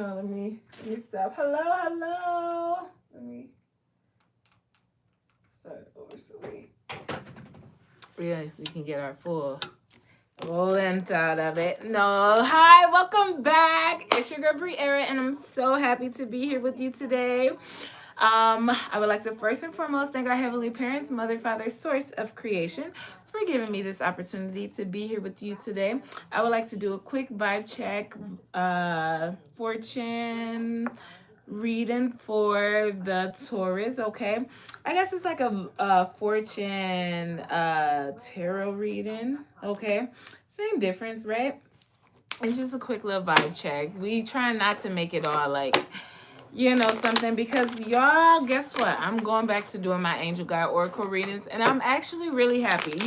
No, let me stop. Hello. Let me start over so we can get our full length out of it. No, hi, welcome back. It's your girl Briera, and I'm so happy to be here with you today. I would like to first and foremost thank our heavenly parents, mother, father, source of creation, for giving me this opportunity to be here with you today. I would like to do a quick vibe check, fortune reading for the Taurus. Okay, I guess it's like a fortune tarot reading. Okay, same difference, right? It's just a quick little vibe check. We try not to make it all like something, because y'all, guess what, I'm going back to doing my angel guide oracle readings, and I'm actually really happy.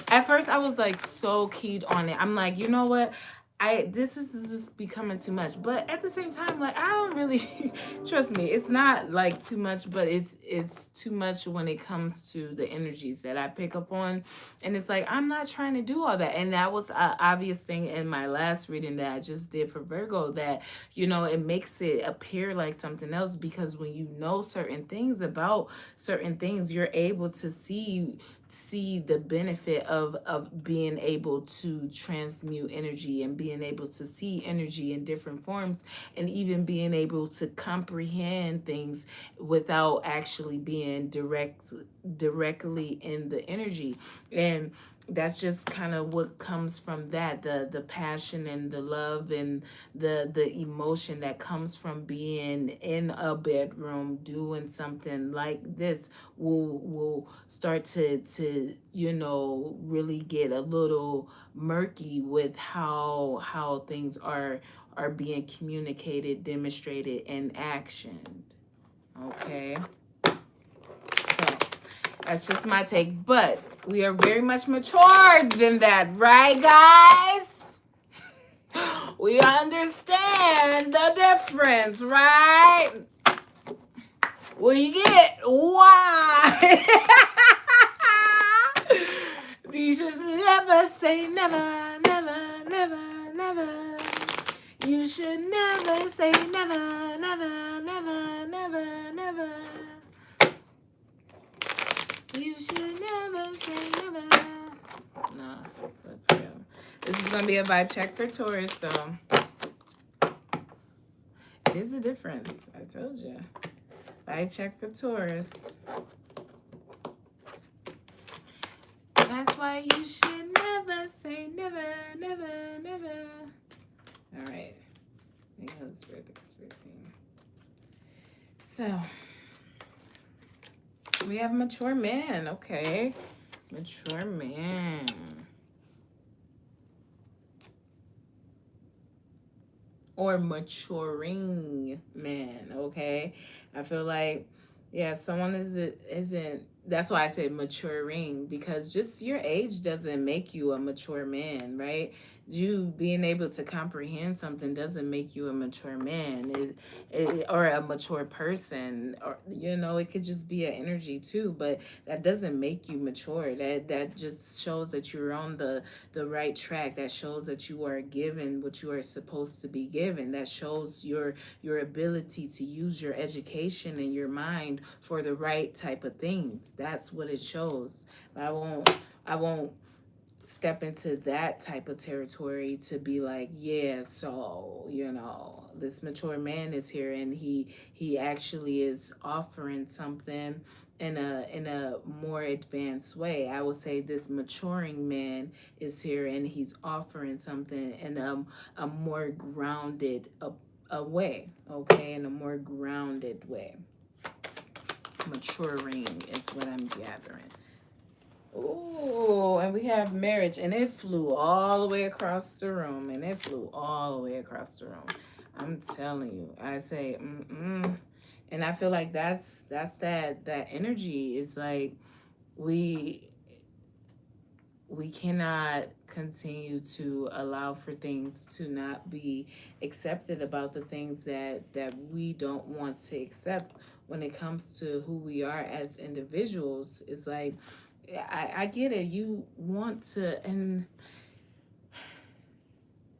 At first I was like so keyed on it. I'm like, you know what, this is just becoming too much, but at the same time, like, I don't really trust me, it's not like too much, but it's too much when it comes to the energies that I pick up on. And it's like, I'm not trying to do all that. And that was an obvious thing in my last reading that I just did for Virgo, that it makes it appear like something else, because when you know certain things about certain things, you're able to see the benefit of being able to transmute energy, and being able to see energy in different forms, and even being able to comprehend things without actually being directly in the energy. And that's just kind of what comes from that, the passion and the love and the emotion that comes from being in a bedroom doing something like this will start to really get a little murky with how things are being communicated, demonstrated, and actioned. Okay, so that's just my take, but we are very much matured than that, right, guys? We understand the difference, right? We get why. You should never say never, never, never, never. You should never say never, never, never, never, never. You should never say never. No, but for real. This is going to be a vibe check for Taurus, though. It is a difference. I told you. Vibe check for Taurus. That's why you should never say never, never, never. All right. Make Holy Spirit the Spirit team. So, we have mature man. Okay. Mature man. Or maturing man. Okay. I feel like, yeah, someone isn't. That's why I say maturing, because just your age doesn't make you a mature man, right? You being able to comprehend something doesn't make you a mature man, or a mature person, or it could just be an energy too. But that doesn't make you mature. That just shows that you're on the right track. That shows that you are given what you are supposed to be given. That shows your ability to use your education and your mind for the right type of things. That's what it shows. But I won't step into that type of territory to be like, yeah, so this mature man is here, and he actually is offering something in a more advanced way. I would say this maturing man is here, and he's offering something in a more grounded a way. Okay, in a more grounded way. Maturing is what I'm gathering. Ooh, and we have marriage, and it flew all the way across the room, I'm telling you, I say, and I feel like that's that energy is like, we cannot continue to allow for things to not be accepted about the things that we don't want to accept when it comes to who we are as individuals. It's like, I get it. You want to, and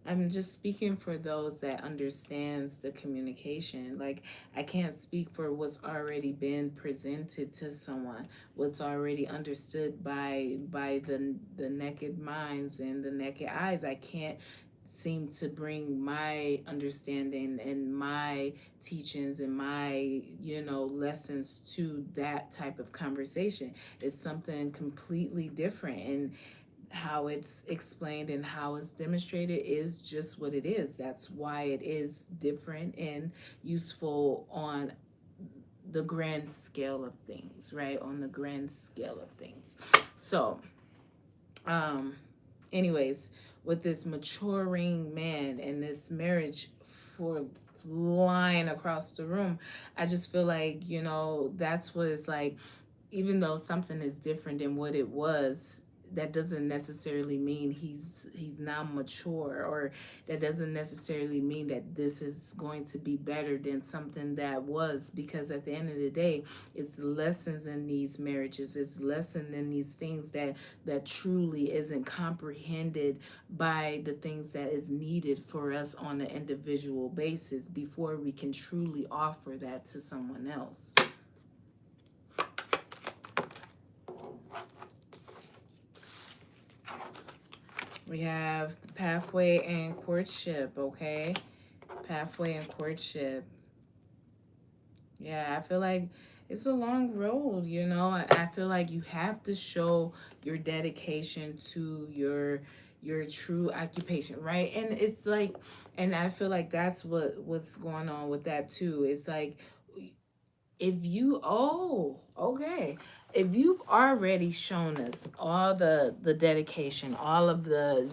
I'm just speaking for those that understands the communication. Like, I can't speak for what's already been presented to someone, what's already understood by the naked minds and the naked eyes. I can't seem to bring my understanding and my teachings and my, lessons to that type of conversation. It's something completely different, and how it's explained and how it's demonstrated is just what it is. That's why it is different and useful on the grand scale of things, right? On the grand scale of things. So, um, anyways, with this maturing man and this marriage for flying across the room, I just feel like, that's what it's like. Even though something is different than what it was, that doesn't necessarily mean he's now mature, or that doesn't necessarily mean that this is going to be better than something that was, because at the end of the day, it's lessons in these marriages, it's lesson in these things that truly isn't comprehended by the things that is needed for us on an individual basis before we can truly offer that to someone else. We have the pathway and courtship, okay? Pathway and courtship. Yeah, I feel like it's a long road, I feel like you have to show your dedication to your true occupation, right? And it's like, and I feel like that's what's going on with that too. It's like, if you, okay, if you've already shown us all the dedication, all of the,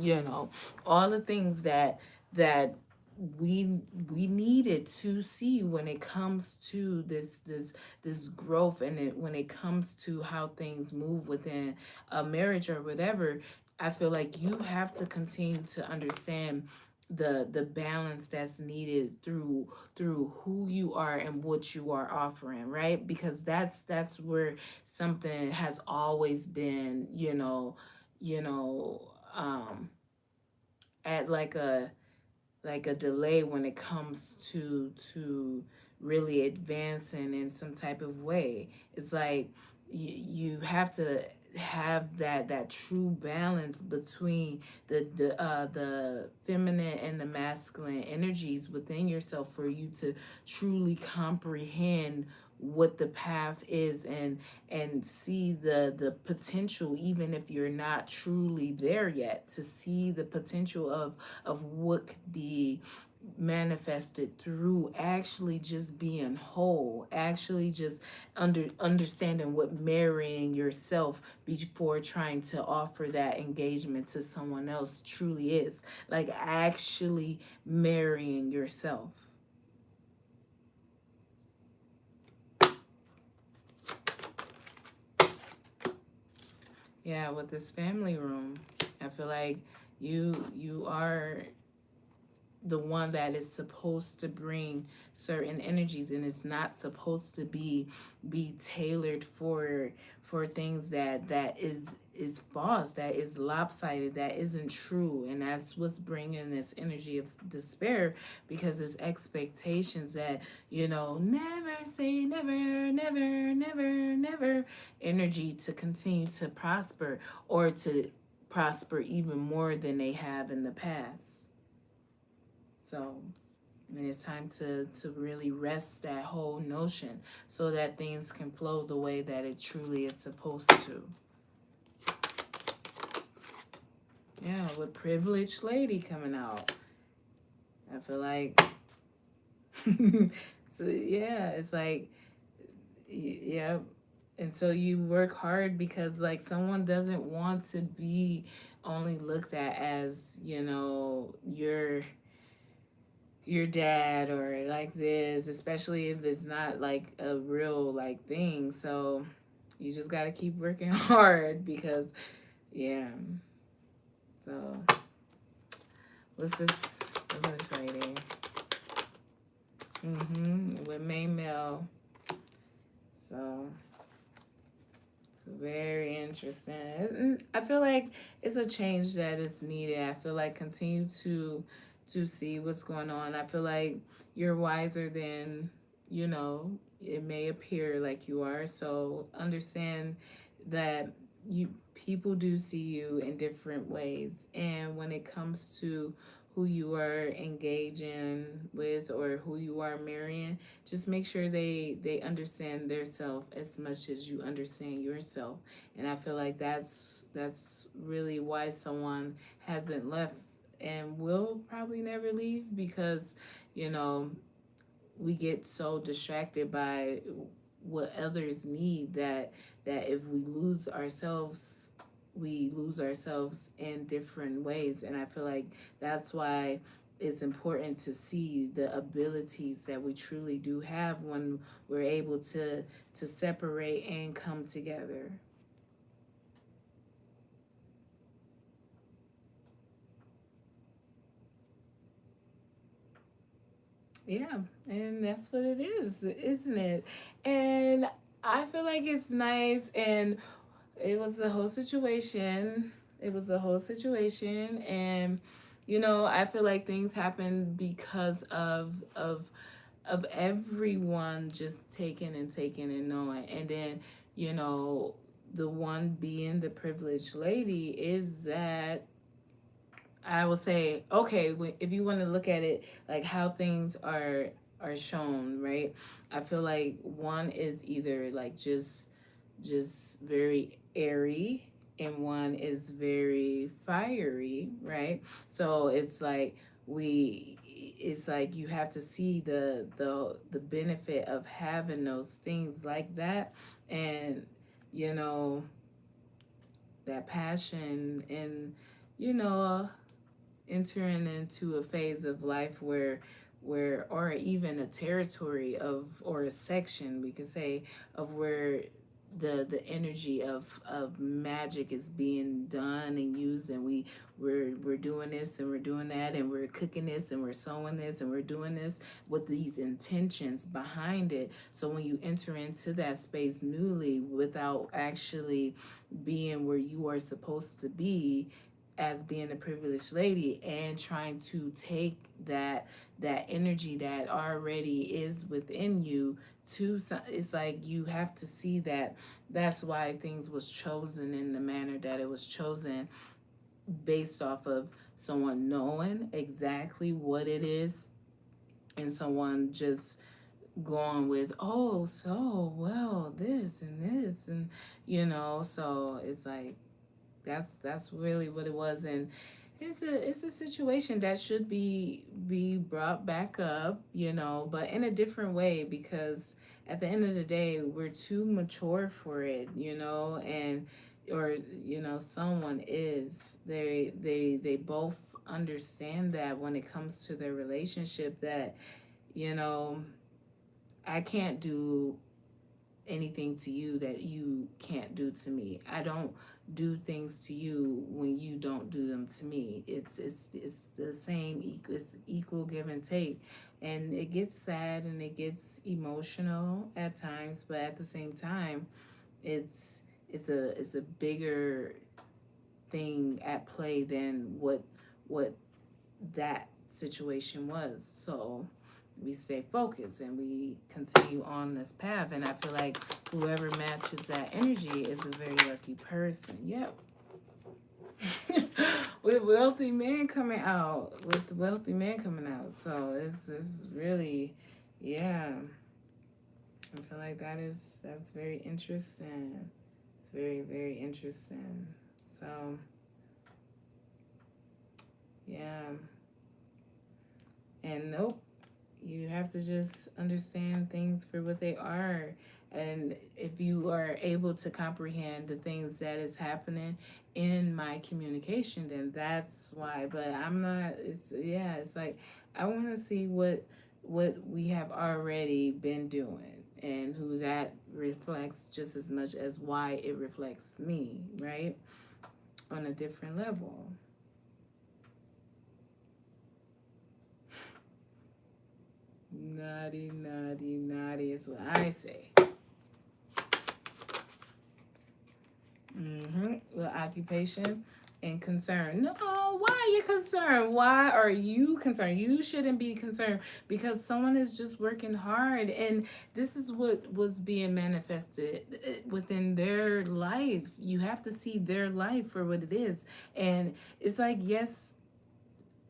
all the things that we needed to see when it comes to this growth, and when it comes to how things move within a marriage or whatever, I feel like you have to continue to understand the balance that's needed through who you are and what you are offering, right? Because that's where something has always been, you know at like a delay when it comes to really advancing in some type of way. It's like you have to have that true balance between the feminine and the masculine energies within yourself for you to truly comprehend what the path is, and see the potential, even if you're not truly there yet, to see the potential of what could be manifested through actually just being whole, actually just understanding what marrying yourself before trying to offer that engagement to someone else truly is. Like, actually marrying yourself. Yeah, with this family room, I feel like you are the one that is supposed to bring certain energies, and it's not supposed to be tailored for things that is false, that is lopsided, that isn't true. And that's what's bringing this energy of despair, because it's expectations that, never say never, never, never, never energy to continue to prosper, or to prosper even more than they have in the past. So, and it's time to really rest that whole notion, so that things can flow the way that it truly is supposed to. Yeah, with privileged lady coming out. I feel like, so yeah, it's like, yeah. And so you work hard because, like, someone doesn't want to be only looked at as, your dad, or like this, especially if it's not like a real like thing. So you just got to keep working hard, because yeah. So what's this lady? With main male. So it's a Very interesting. I feel like it's a change that is needed. I feel like continue to see what's going on. I feel like you're wiser than, it may appear like you are. So understand that you people do see you in different ways. And when it comes to who you are engaging with or who you are marrying, just make sure they understand their self as much as you understand yourself. And I feel like that's really why someone hasn't left and will probably never leave, because you know we get so distracted by what others need, that if we lose ourselves in different ways. And I feel like that's why it's important to see the abilities that we truly do have when we're able to separate and come together. Yeah, and that's what it is, isn't it? And I feel like it's nice, and it was a whole situation. It was a whole situation, and I feel like things happen because of everyone just taking and taking and knowing, and then you know the one being the privileged lady is that I will say, okay, if you want to look at it like how things are shown, right? I feel like one is either like just very airy, and one is very fiery, right? So it's like you have to see the benefit of having those things like that, and you know that passion, and you know entering into a phase of life where or even a territory of, or a section we could say, of where the energy of magic is being done and used, and we're doing this and we're doing that, and we're cooking this and we're sewing this and we're doing this with these intentions behind it. So when you enter into that space newly without actually being where you are supposed to be as being a privileged lady, and trying to take that energy that already is within you to it's like you have to see that that's why things was chosen in the manner that it was chosen, based off of someone knowing exactly what it is, and someone just going with, oh, so well, this and this, and so it's like that's really what it was. And it's a situation that should be brought back up, but in a different way, because at the end of the day we're too mature for it, and or someone is, they both understand that when it comes to their relationship, that you know I can't do anything to you that you can't do to me. I don't do things to you when you don't do them to me. It's the same. It's equal give and take, and it gets sad and it gets emotional at times. But at the same time, it's it's a bigger thing at play than what that situation was. So we stay focused and we continue on this path. And I feel like whoever matches that energy is a very lucky person. Yep. With wealthy men coming out. With the wealthy man coming out. So it's really, yeah. I feel like that's very interesting. It's very, very interesting. So yeah. And nope, you have to just understand things for what they are. And if you are able to comprehend the things that is happening in my communication, then that's why. But I'm not, it's like I want to see what we have already been doing, and who that reflects just as much as why it reflects me, right? On a different level. Naughty, naughty, naughty is what I say. With occupation and concern. No, why are you concerned? Why are you concerned? You shouldn't be concerned because someone is just working hard, and this is what was being manifested within their life. You have to see their life for what it is. And it's like, yes,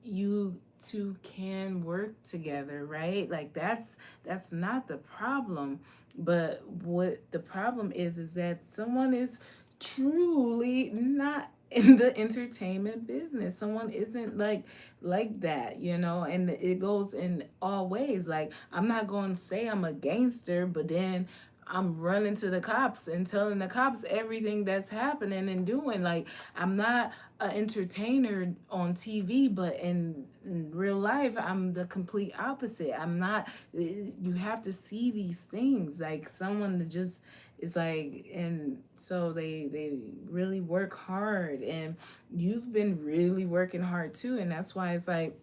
you two can work together, right? Like that's not the problem. But what the problem is that someone is truly not in the entertainment business. Someone isn't like that, and it goes in all ways. Like, I'm not going to say I'm a gangster, but then I'm running to the cops and telling the cops everything that's happening and doing. Like, I'm not an entertainer on TV, but in real life, I'm the complete opposite. I'm not. You have to see these things. Like, someone that just is like, and so they really work hard, and you've been really working hard too, and that's why it's like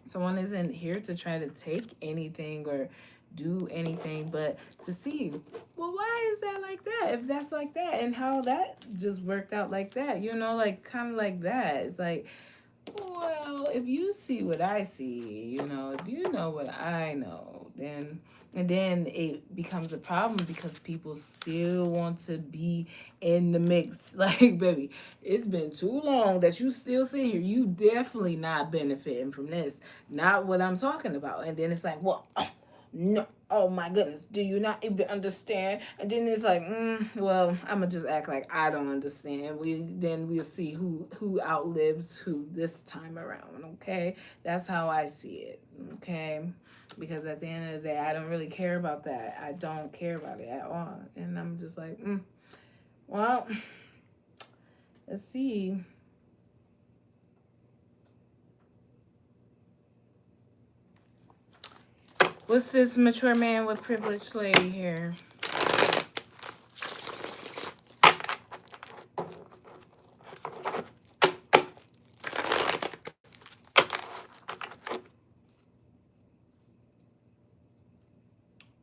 someone isn't here to try to take anything or do anything, but to see, well, why is that like that? If that's like that, and how that just worked out like that, like kind of like that. It's like, well, if you see what I see, if you know what I know, then and then it becomes a problem because people still want to be in the mix. Like, baby, it's been too long that you still sit here. You definitely not benefiting from this. Not what I'm talking about. And then it's like, well, no, oh my goodness, do you not even understand? And then it's like, well, I'm gonna just act like I don't understand. We'll see who outlives who this time around. Okay, that's how I see it. Okay, because at the end of the day, I don't really care about that. I don't care about it at all, and I'm just like, well, let's see. What's this mature man with privileged lady here?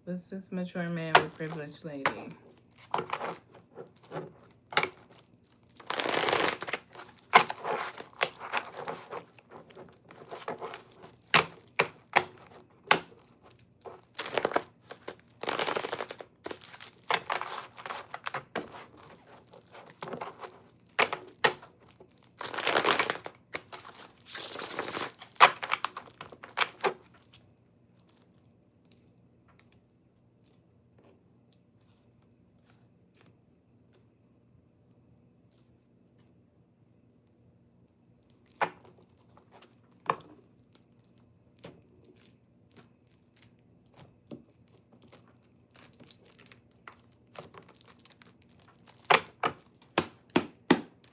What's this mature man with privileged lady?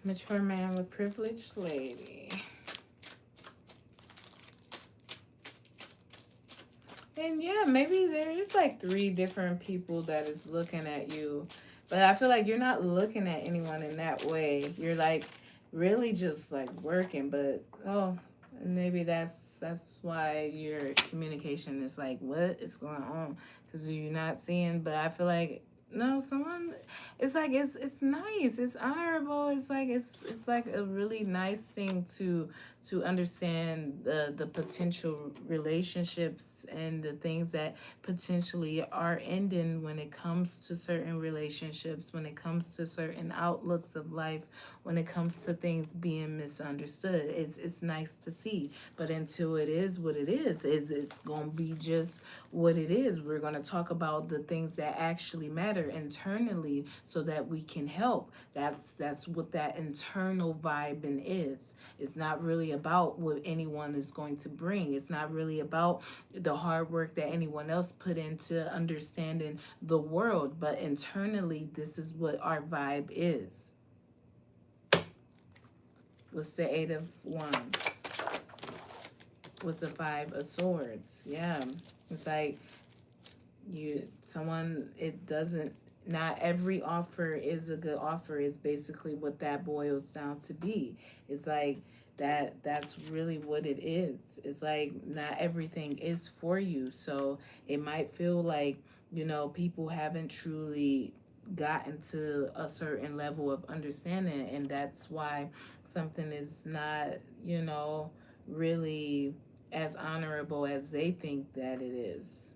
Mature man with privileged lady. And yeah, maybe there is like three different people that is looking at you. But I feel like you're not looking at anyone in that way. You're like really just like working, but maybe that's why your communication is like, what is going on? Because you're not seeing. But I feel like no, someone. It's like it's nice. It's honorable. It's like a really nice thing to understand the potential relationships and the things that potentially are ending when it comes to certain relationships, when it comes to certain outlooks of life, when it comes to things being misunderstood. It's nice to see, but until it is what it is, it's gonna be just what it is. We're gonna talk about the things that actually matter internally so that we can help. That's what that internal vibing is. It's not really about what anyone is going to bring. It's not really about the hard work that anyone else put into understanding the world, but internally, this is what our vibe is. What's the Eight of Wands? With the Five of Swords. Yeah. It's like it doesn't, not every offer is a good offer, is basically what that boils down to be. It's like that's really what it is. It's like not everything is for you. So it might feel like, people haven't truly gotten to a certain level of understanding, and that's why something is not, you know, really as honorable as they think that it is.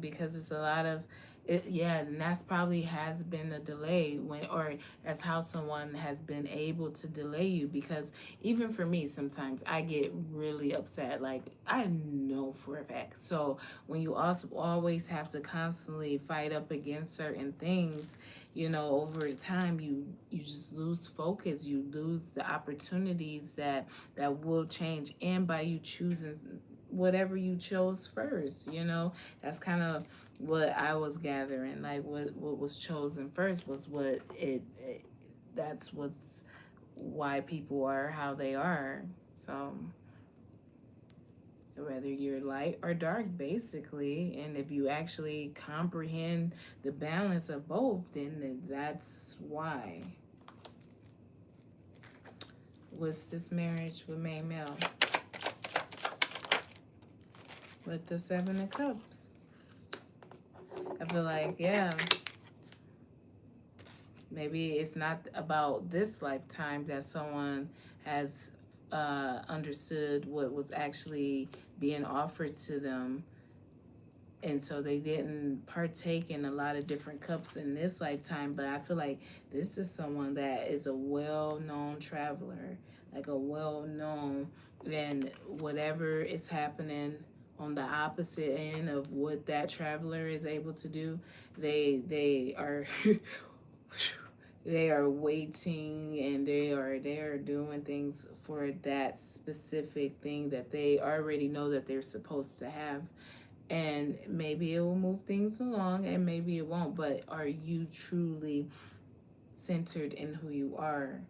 Because it's a lot of it, yeah, and that's probably has been a delay when, or that's how someone has been able to delay you. Because even for me, sometimes I get really upset. Like, I know for a fact. So when you also always have to constantly fight up against certain things, you know, over time, you just lose focus. You lose the opportunities that will change, and by you choosing whatever you chose first, you know, that's kind of what I was gathering. Like, what was chosen first was it that's what's why people are how they are. So whether you're light or dark, basically, and if you actually comprehend the balance of both, then that's why. Was this marriage with May Mel with the Seven of Cups? I feel like, yeah, maybe it's not about this lifetime that someone has understood what was actually being offered to them. And so they didn't partake in a lot of different cups in this lifetime. But I feel like this is someone that is a well known traveler, like a well known, and whatever is happening on the opposite end of what that traveler is able to do, they are they are waiting, and they are doing things for that specific thing that they already know that they're supposed to have. And maybe it will move things along, and maybe it won't, but are you truly centered in who you are?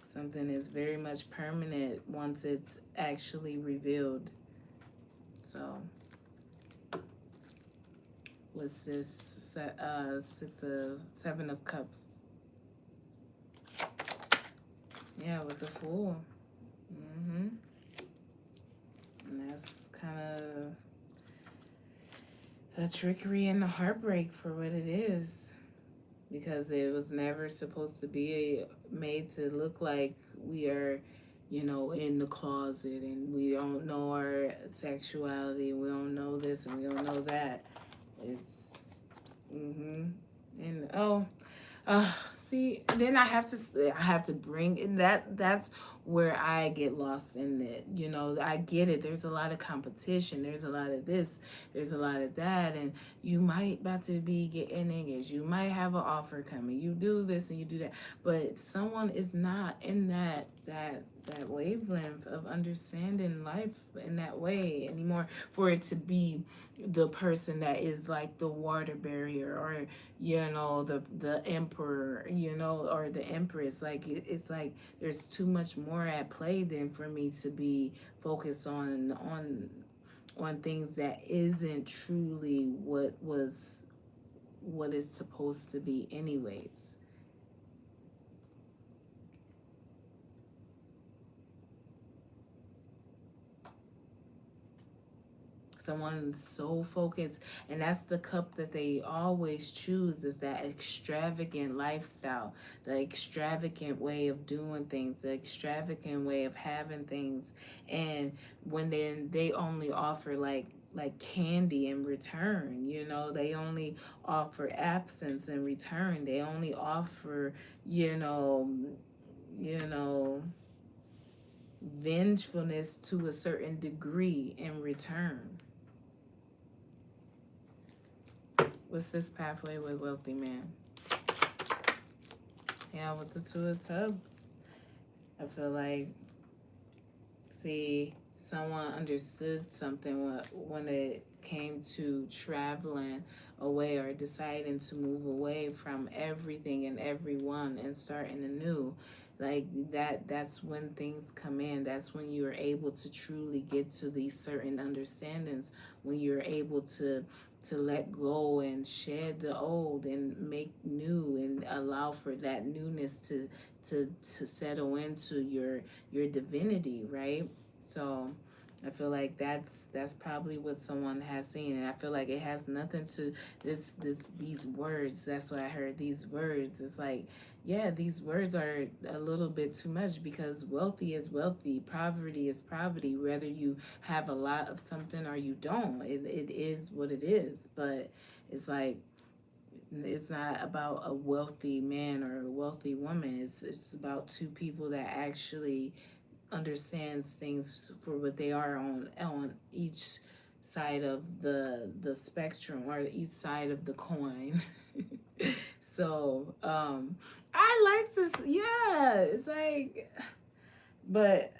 Something is very much permanent once it's actually revealed. So what's this? Seven of Cups. Yeah, with the Fool. And that's kind of the trickery and the heartbreak for what it is, because it was never supposed to be made to look like we are, you know, in the closet and we don't know our sexuality, we don't know this and we don't know that. It's and see, then I have to bring in that's where I get lost in it. You know, I get it. There's a lot of competition. There's a lot of this. There's a lot of that, and you might about to be getting engaged. You might have an offer coming. You do this and you do that, but someone is not in that wavelength of understanding life in that way anymore, for it to be the person that is like the water barrier, or you know, the emperor, you know, or the empress. Like it's like there's too much more at play than for me to be focused on things that isn't truly what it's supposed to be anyways. Someone so focused, and that's the cup that they always choose, is that extravagant lifestyle, the extravagant way of doing things, the extravagant way of having things. And when then they only offer like candy in return, you know, they only offer absence in return, they only offer, you know, you know vengefulness to a certain degree in return. What's this pathway with wealthy man? Yeah, with the Two of Cups. I feel like, see, someone understood something when it came to traveling away, or deciding to move away from everything and everyone and starting anew. Like that's when things come in. That's when you're able to truly get to these certain understandings, when you're able to let go and shed the old and make new, and allow for that newness to settle into your divinity, right? So I feel like that's probably what someone has seen, and I feel like it has nothing to these words. That's what I heard. These words. It's like, yeah, these words are a little bit too much, because wealthy is wealthy, poverty is poverty. Whether you have a lot of something or you don't, it is what it is. But it's like, it's not about a wealthy man or a wealthy woman. It's about two people that actually understands things for what they are on each side of the spectrum, or each side of the coin. So I like to, yeah, it's like, but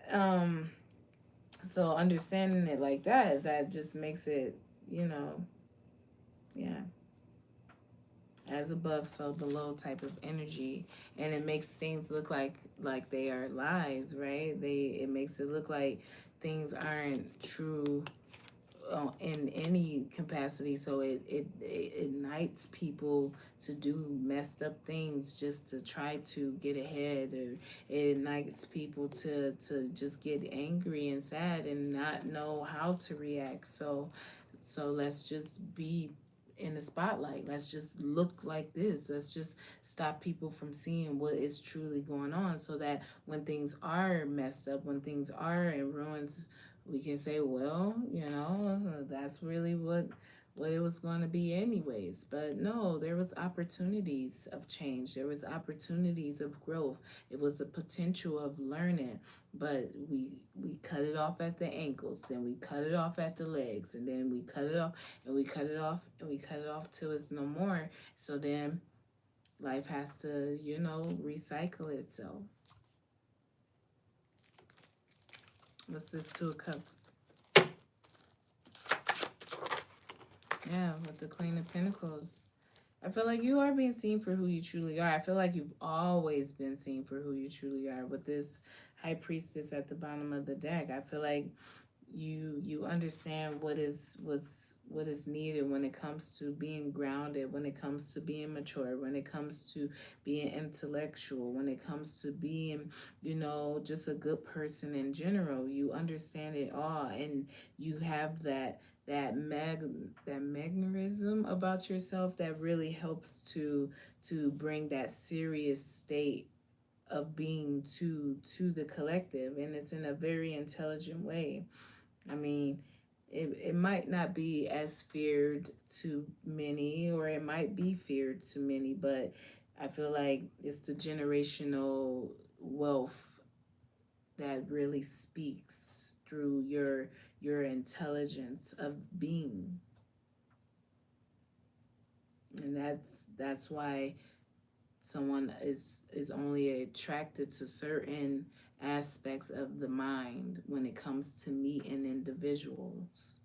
so understanding it like that, that just makes it, you know, yeah, as above so below type of energy. And it makes things look like they are lies, right? It makes it look like things aren't true in any capacity. So it ignites people to do messed up things just to try to get ahead, or it ignites people to just get angry and sad and not know how to react. So let's just be in the spotlight. Let's just look like this. Let's just stop people from seeing what is truly going on, so that when things are messed up, when things are in ruins, we can say, well, that's really what it was going to be anyways. But no, there was opportunities of change. There was opportunities of growth. It was a potential of learning, but we cut it off at the ankles, then we cut it off at the legs, and then we cut it off, and we cut it off, and we cut it off till it's no more. So then life has to, recycle itself. What's this? Two of Cups. Yeah, with the Queen of Pentacles. I feel like you are being seen for who you truly are. I feel like you've always been seen for who you truly are. With this High Priestess at the bottom of the deck, I feel like you understand what is needed when it comes to being grounded, when it comes to being mature, when it comes to being intellectual, when it comes to being, just a good person in general. You understand it all, and you have that magnetism about yourself that really helps to bring that serious state of being to the collective, and it's in a very intelligent way. I mean, it might not be as feared to many, or it might be feared to many, but I feel like it's the generational wealth that really speaks through your intelligence of being. And that's why someone is only attracted to certain aspects of the mind when it comes to meeting individuals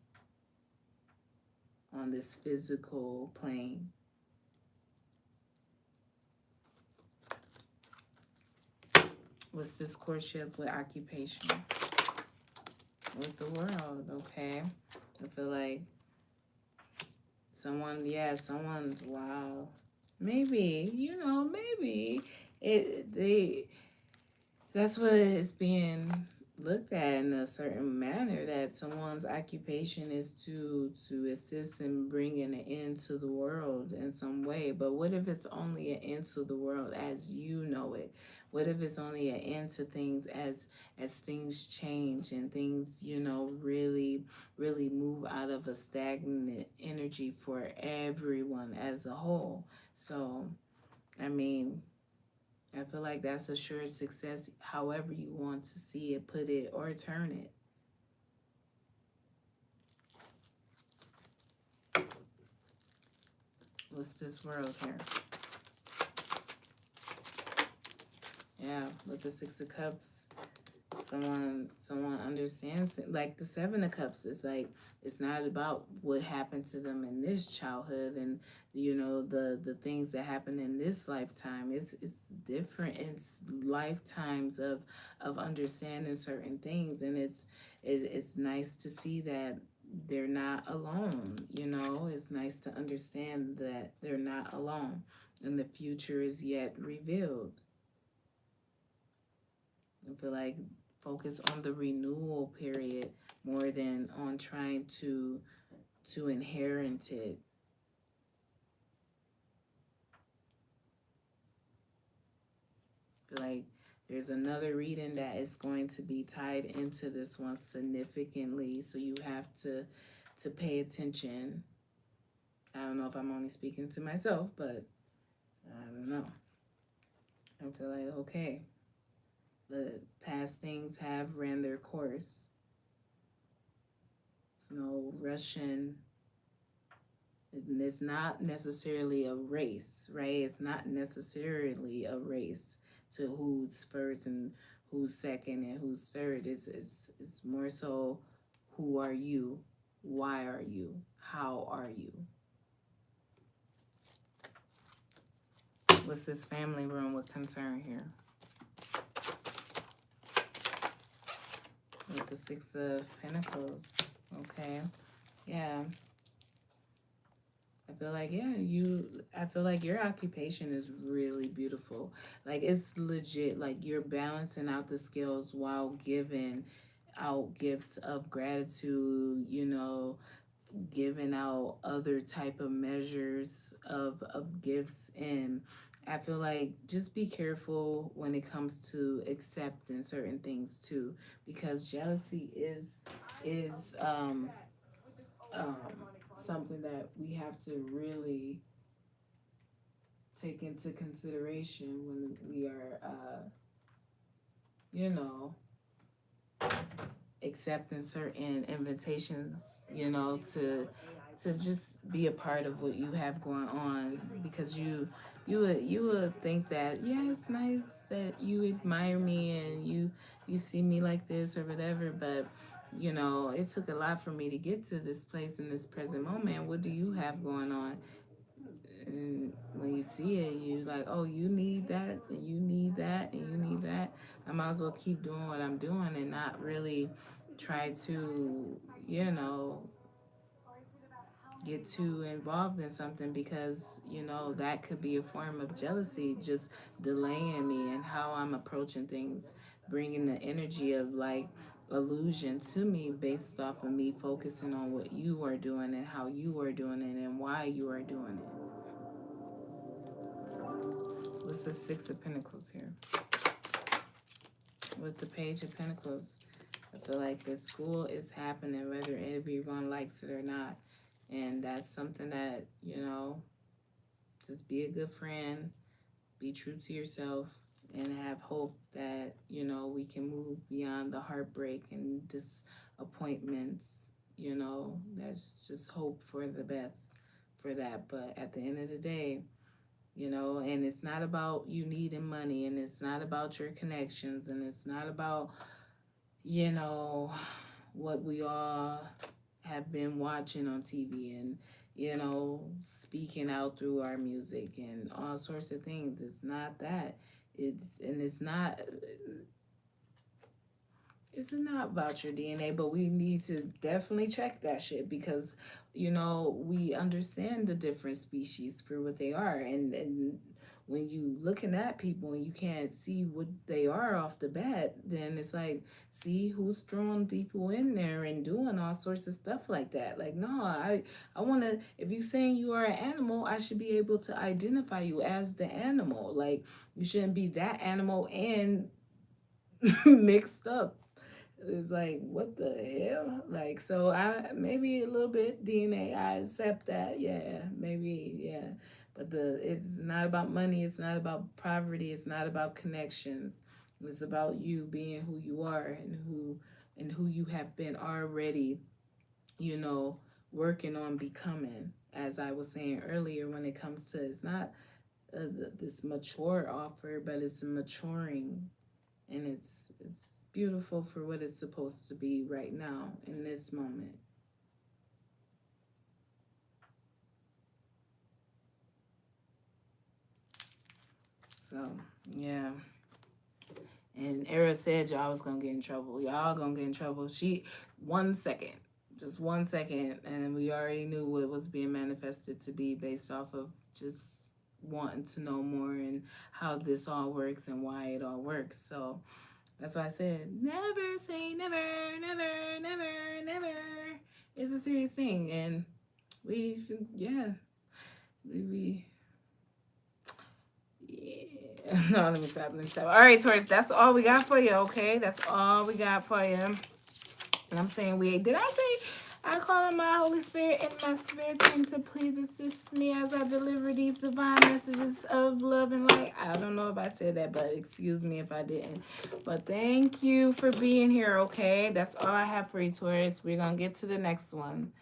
on this physical plane. What's this courtship with occupation? With the world, okay? I feel like someone's, wow. Maybe, maybe that's what is being looked at in a certain manner, that someone's occupation is to assist in bringing an end to the world in some way. But what if it's only an end to the world as you know it? What if it's only an end to things as things change and things, really really move out of a stagnant energy for everyone as a whole? So I mean, I feel like that's a sure success, however you want to see it, put it, or turn it. What's this world here? Yeah, with the Six of Cups. Someone understands it. Like the Seven of Cups, it's like, it's not about what happened to them in this childhood and the things that happen in this lifetime. It's different. It's lifetimes of understanding certain things, and it's nice to see that they're not alone. It's nice to understand that they're not alone, and the future is yet revealed. I feel like focus on the renewal period more than on trying to inherit it. I feel like there's another reading that is going to be tied into this one significantly, so you have to pay attention. I don't know if I'm only speaking to myself, but I don't know. I feel like, okay, the past things have ran their course. There's no rushing. It's not necessarily a race, right? It's not necessarily a race to who's first and who's second and who's third. It's more so, who are you? Why are you? How are you? What's this family room with concern here? With the Six of Pentacles. Okay. Yeah. I feel like your occupation is really beautiful. Like, it's legit. Like, you're balancing out the scales while giving out gifts of gratitude, giving out other type of measures of gifts. And I feel like just be careful when it comes to accepting certain things too, because jealousy is um something that we have to really take into consideration when we are you know accepting certain invitations, to just be a part of what you have going on, because you would think that, yeah, it's nice that you admire me and you see me like this or whatever, but it took a lot for me to get to this place in this present moment. What do you have going on? And when you see it, you like, oh, you need that, and you need that, and you need that. I might as well keep doing what I'm doing and not really try to, you know, get too involved in something, because that could be a form of jealousy, just delaying me and how I'm approaching things, bringing the energy of like illusion to me based off of me focusing on what you are doing and how you are doing it and why you are doing it. What's the Six of Pentacles here? With the Page of Pentacles, I feel like this school is happening whether everyone likes it or not. And that's something that, just be a good friend, be true to yourself, and have hope that, we can move beyond the heartbreak and disappointments. That's just hope for the best for that. But at the end of the day, and it's not about you needing money, and it's not about your connections, and it's not about, you know, what we all have been watching on TV and, speaking out through our music and all sorts of things. It's not that. It's not about your DNA, but we need to definitely check that shit, because, we understand the different species for what they are. And when you looking at people and you can't see what they are off the bat, then it's like, see who's throwing people in there and doing all sorts of stuff like that. Like, no, I want to, if you saying you are an animal, I should be able to identify you as the animal. Like, you shouldn't be that animal and mixed up. It's like, what the hell? Like, so I maybe a little bit DNA, I accept that. Yeah, maybe, yeah. But it's not about money, it's not about poverty, it's not about connections. It's about you being who you are, and who you have been already, you know, working on becoming. As I was saying earlier, when it comes to, it's not this mature offer, but it's maturing, and it's beautiful for what it's supposed to be right now in this moment. So yeah. And Era said y'all was gonna get in trouble. Y'all gonna get in trouble. She 1 second. Just 1 second, and we already knew what was being manifested to be based off of just wanting to know more and how this all works and why it all works. So That's why I said never say never, never, never, never. It's a serious thing, and we should, yeah, we yeah. No, let me stop. Let me stop. All right, Taurus, that's all we got for you. Okay, that's all we got for you. And I'm saying we did I say I call on my Holy Spirit and my spirit team to please assist me as I deliver these divine messages of love and light. I don't know if I said that, but excuse me if I didn't. But thank you for being here, okay? That's all I have for you, Taurus. We're gonna get to the next one.